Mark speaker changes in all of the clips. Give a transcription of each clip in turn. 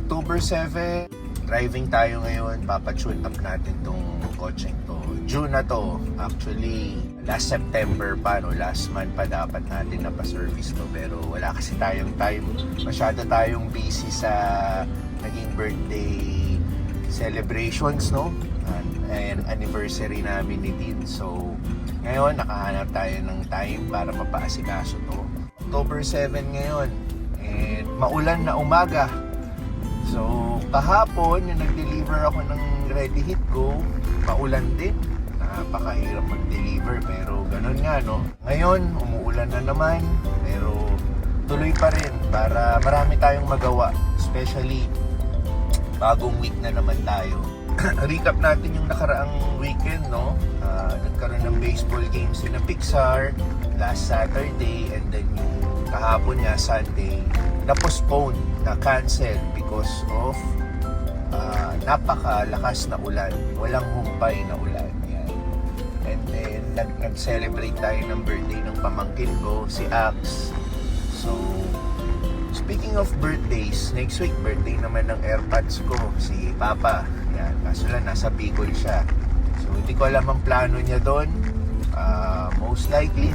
Speaker 1: October 7, driving tayo ngayon. Papatune up natin tong kotseng to. June na to. Actually, last September pa, no? Last month pa dapat natin napaservice to. Pero wala kasi tayong time. Masyado tayong busy sa naging birthday celebrations, no? And anniversary namin ni Tin. So, ngayon, nakahanap tayo ng time para mapaasikaso to. October 7 ngayon. And maulan na umaga. So, kahapon, yung nag-deliver ako ng Ready Hit Go, maulan din. Napakahirap mag-deliver, pero ganun nga, no? Ngayon, umuulan na naman, pero tuloy pa rin para marami tayong magawa. Especially, bagong week na naman tayo. Recap natin yung nakaraang weekend, no? Nagkaroon ng baseball games na Pixar last Saturday, and then yung kahapon nga, Sunday, na-postpone, na-cancel because of napakalakas na ulan. Walang humpay na ulan. Yan. And then, nag-celebrate tayo ng birthday ng pamangkin ko, si Ax. So, speaking of birthdays, next week, birthday naman ng AirPods ko, si Papa. Yan. Kaso lang, nasa Bicol siya. So, hindi ko alam ang plano niya doon. Most likely,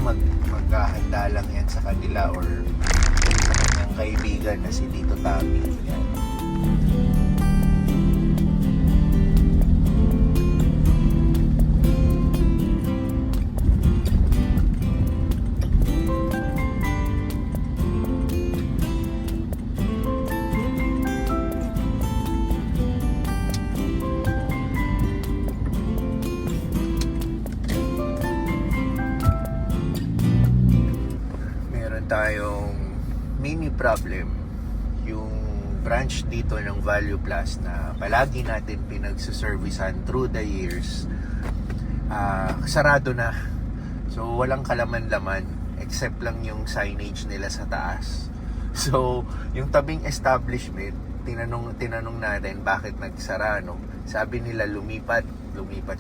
Speaker 1: maghahanda lang yan sa kanila or sa kanyang kaibigan na si Tito Tami. Yan. Tayong mini problem yung branch dito ng Value Plus na palagi natin pinagsuservicean through the years, sarado na. So walang kalaman-laman except lang yung signage nila sa taas. So yung tabing establishment, tinanong natin bakit nagsara, no? Sabi nila lumipat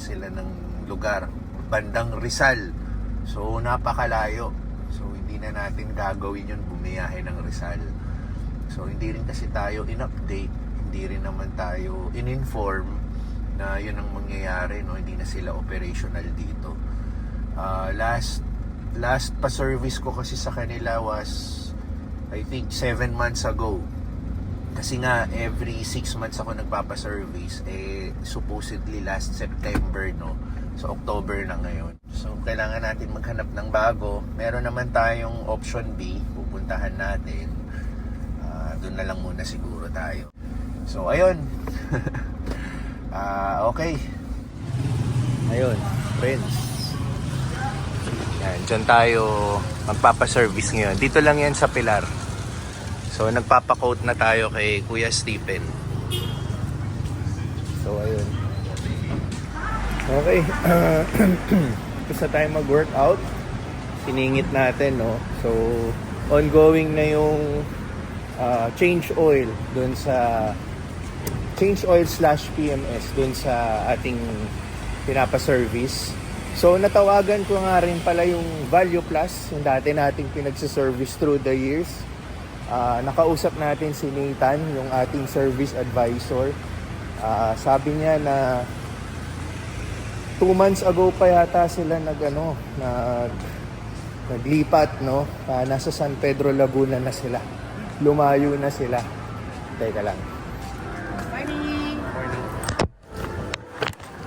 Speaker 1: sila ng lugar bandang Rizal. So napakalayo. So, hindi na natin gagawin yun, bumiyahe ng Rizal. So, hindi rin kasi tayo in-update, hindi rin naman tayo in-inform na yun ang mangyayari, no? Hindi na sila operational dito. Last pa-service ko kasi sa kanila was, I think, 7 months ago. Kasi nga, every 6 months ako nagpapa-service. Supposedly last September, no? So, October na ngayon. So, kailangan natin maghanap ng bago. Meron naman tayong option B. Pupuntahan natin. Doon na lang muna siguro tayo. So, ayun. Okay. Ayun, friends. Yan, dyan tayo magpapaservice ngayon. Dito lang yan sa Pilar. So, nagpapakote na tayo kay Kuya Stephen. So, ayun. Okay, gusto tayo mag-workout. Siningit natin, no? So, ongoing na yung change oil dun sa change oil / PMS dun sa ating pinapaservice. So, natawagan ko nga rin pala yung Value Plus, yung dati nating pinagsiservice through the years. Nakausap natin si Nathan, yung ating service advisor. Sabi niya na 2 months ago pa yata sila naglipat, no? Nasa San Pedro, Laguna na sila. Lumayo na sila. Teka lang.
Speaker 2: Morning!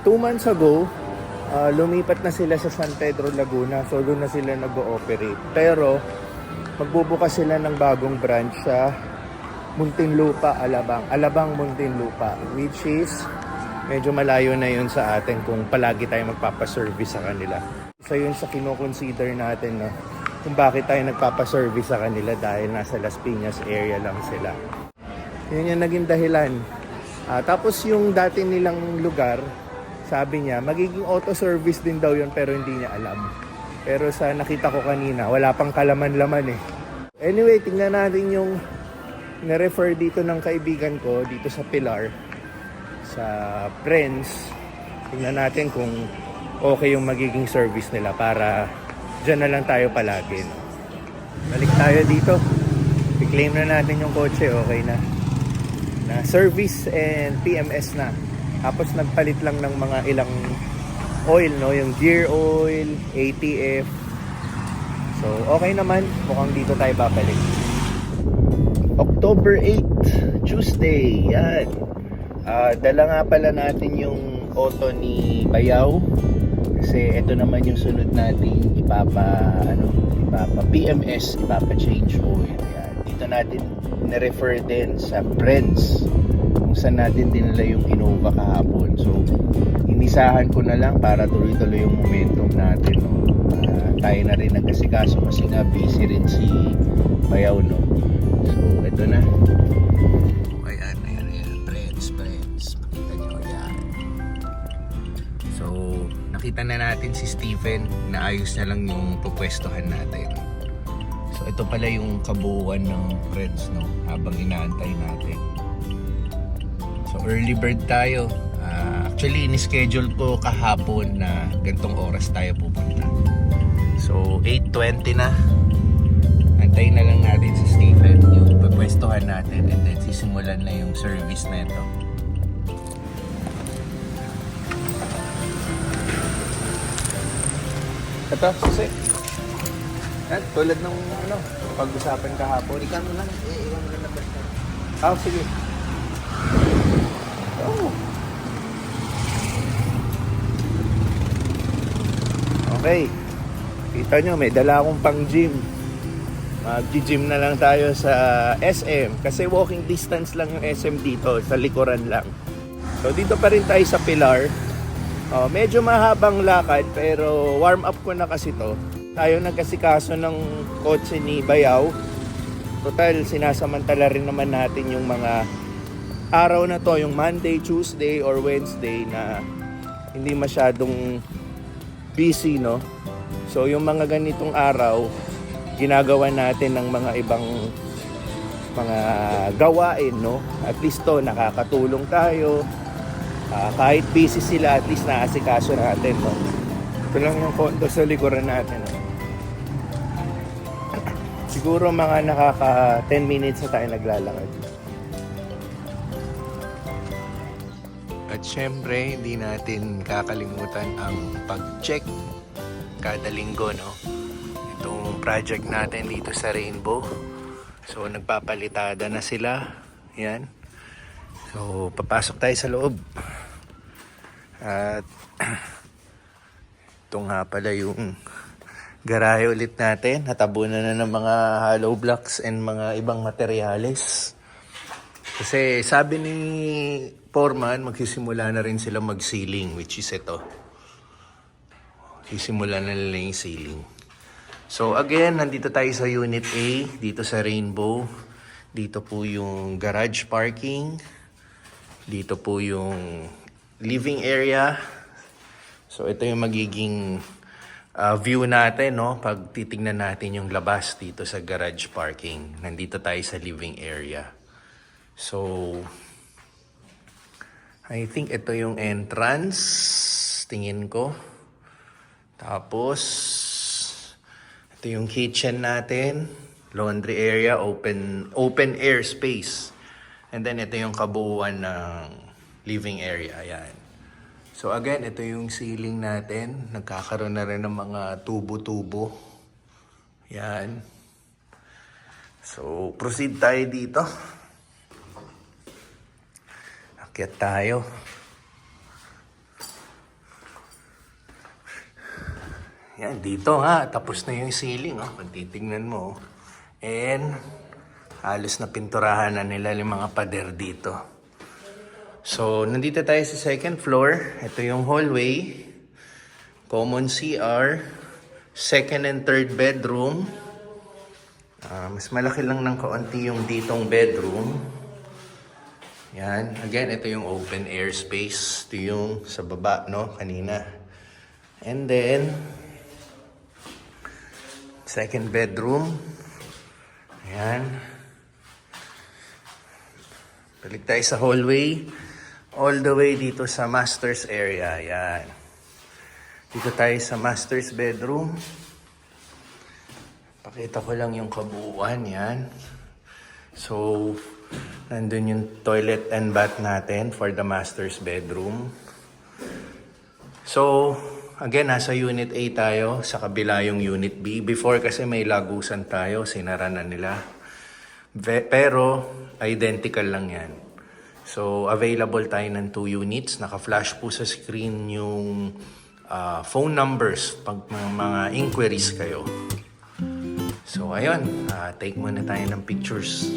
Speaker 1: 2 months ago, lumipat na sila sa San Pedro, Laguna. So, doon na sila nag-ooperate. Pero, magbubukas sila ng bagong branch sa Muntinlupa, Alabang. Alabang, Muntinlupa. Which is medyo malayo na yun sa atin kung palagi tayo magpapaservice sa kanila. Isa yun sa kinoconsider natin, no? Kung bakit tayo nagpapaservice sa kanila dahil nasa Las Piñas area lang sila. Yun yung naging dahilan. Tapos yung dati nilang lugar, sabi niya, magiging auto-service din daw yun pero hindi niya alam. Pero sa nakita ko kanina, wala pang kalaman-laman eh. Anyway, tingnan natin yung na-refer dito ng kaibigan ko dito sa Pilar. Sa Friends, tingnan natin kung okay yung magiging service nila para dyan na lang tayo palagi, no? Balik tayo dito, i-claim na natin yung kotse, okay na. na service and PMS na. Tapos nagpalit lang ng mga ilang oil, no? Yung gear oil, ATF. So, okay naman. Mukhang dito tayo babalik. October 8, Tuesday. Yan. Dala nga pala natin yung auto ni Bayaw. Kasi ito naman yung sunod nating ipapa PMS, ipapa change oil. Yan. Dito natin na-refer din sa Friends kung saan natin dinala yung Innova kahapon. So, inisahan ko na lang para tuloy-tuloy yung momentum natin, no? Tayo na rin nagkasikaso kasi nga busy rin si Bayaw, no? So, ito na. Ayan. Friends. Makita nyo, yan. So, nakita na natin si Stephen na ayos na lang yung pupwestohan natin. So, ito pala yung kabuuan ng Friends, no? Habang inaantay natin. So, early bird tayo. Actually, in-schedule ko kahapon na gantong oras tayo pupunta. So, 8:20 na. Antayin na lang natin si Stephen, yung pupwestohan natin, and then sisimulan na yung service na ito. Ito, susi. Yan, tulad ng pag-usapan kahapon.
Speaker 2: Ikan mo lang, iwan mo lang na basta.
Speaker 1: Sige. Oh. Okay. Kita nyo, may dala akong pang gym. Mag-gym na lang tayo sa SM. Kasi walking distance lang yung SM dito. Sa likuran lang. So, dito pa rin tayo sa Pilar. Medyo mahabang lakad, pero warm up ko na kasi to. Tayo nagkasikaso ng kotse ni Bayaw. Total, sinasamantala rin naman natin yung mga araw na to, yung Monday, Tuesday, or Wednesday na hindi masyadong busy, no? So, yung mga ganitong araw, ginagawa natin ng mga ibang mga gawain, no? At least to, nakakatulong tayo. Kahit busy sila, at least naasikaso natin, no? Ito lang yung kondo sa likuran natin, no? Siguro mga nakaka 10 minutes na tayo naglalakad. At syempre, hindi natin kakalimutan ang pag-check kada linggo, no? Itong project natin dito sa Rainbow. So, nagpapalitada na sila. Yan. So, papasok tayo sa loob. At ito nga pala yung garahe ulit natin. Natabunan na ng mga hollow blocks and mga ibang materyales. Kasi sabi ni Foreman, magsisimula na rin sila mag-sealing, which is ito. Sisimula na nila yung sealing. So again, nandito tayo sa Unit A, dito sa Rainbow. Dito po yung garage parking. Dito po yung living area. So ito yung magiging view natin, no? Pag titignan natin yung labas dito sa garage parking. Nandito tayo sa living area. So, I think ito yung entrance. Tingin ko. Tapos, ito yung kitchen natin. Laundry area, open air space. And then ito yung kabuuan ng living area. Ayan. So again, ito yung ceiling natin. Nagkakaroon na rin ng mga tubo-tubo. Yan. So, proceed tayo dito. Akyat tayo. Yan, dito nga. Tapos na yung ceiling. Pag titignan mo. And, halos na pinturahan na nila yung mga pader dito. So, nandito tayo sa second floor. Ito yung hallway. Common CR. Second and third bedroom. Mas malaki lang ng kaunti yung ditong bedroom. Yan. Again, ito yung open air space. Ito yung sa baba, no? Kanina. And then, second bedroom. Ayan. Balik tayo sa hallway. All the way dito sa master's area. Ayan. Dito tayo sa master's bedroom. Pakita ko lang yung kabuuan. Yan. So, Nandun yung toilet and bath natin for the master's bedroom. So, again, nasa Unit A tayo. Sa kabila yung Unit B. Before kasi may lagusan tayo. Sinara na nila. Pero, identical lang yan. So, available tayo ng 2 units. Naka-flash po sa screen yung phone numbers pag mga inquiries kayo. So, ayun. Take muna tayo ng pictures.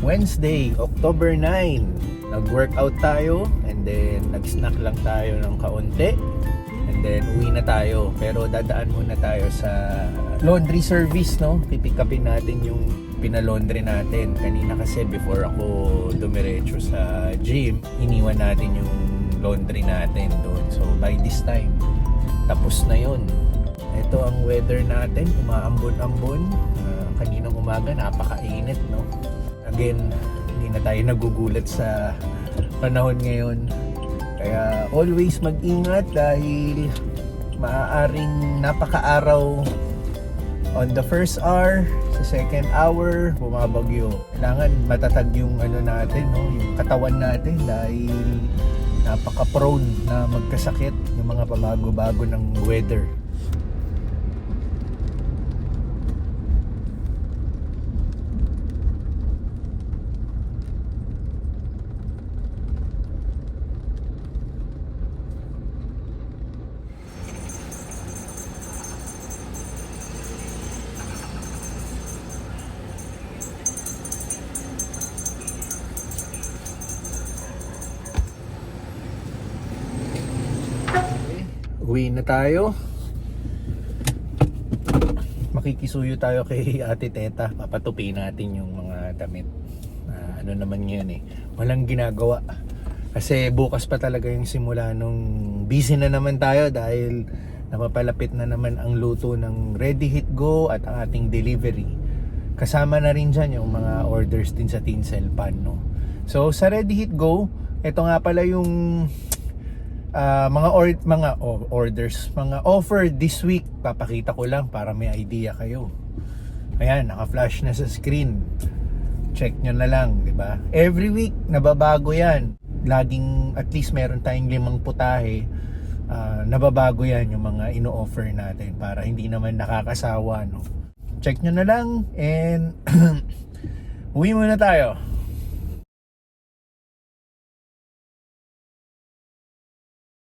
Speaker 1: Wednesday, October 9. Nag-workout tayo and then nag-snack lang tayo ng kaunti. And then uwi na tayo. Pero dadaan muna tayo sa laundry service, no? Pipick upin natin yung pinalaundry natin. Kanina kasi before ako dumiretso sa gym, iniwan natin yung laundry natin doon. So by this time, tapos na yun. Ito ang weather natin, umaambon-ambon. Kaninang umaga, napakainit, no? Again, hindi na tayo nagugulat sa panahon ngayon. Kaya always mag-ingat dahil maaaring napaka-araw on the first hour, sa second hour, bumabagyo. Kailangan matatag yung ano natin, no? Yung katawan natin dahil napaka-prone na magkasakit yung mga pabago-bago ng weather. Uwi na tayo. Makikisuyo tayo kay Ate Teta. Papatupi natin yung mga damit. Ano naman yun eh. Walang ginagawa. Kasi bukas pa talaga yung simula nung busy na naman tayo dahil napapalapit na naman ang luto ng Ready Hit Go at ang ating delivery. Kasama na rin dyan yung mga orders din sa Tinsel Pan, no? So sa Ready Hit Go, ito nga pala yung mga orders, mga offer this week. Papakita ko lang para may idea kayo. Ayan, naka-flash na sa screen. Check nyo na lang, di ba? Every week nababago yan. Laging at least meron tayong 5 putahe. Nababago yan yung mga ino-offer natin para hindi naman nakakasawa, no? Check nyo na lang and uwi muna tayo.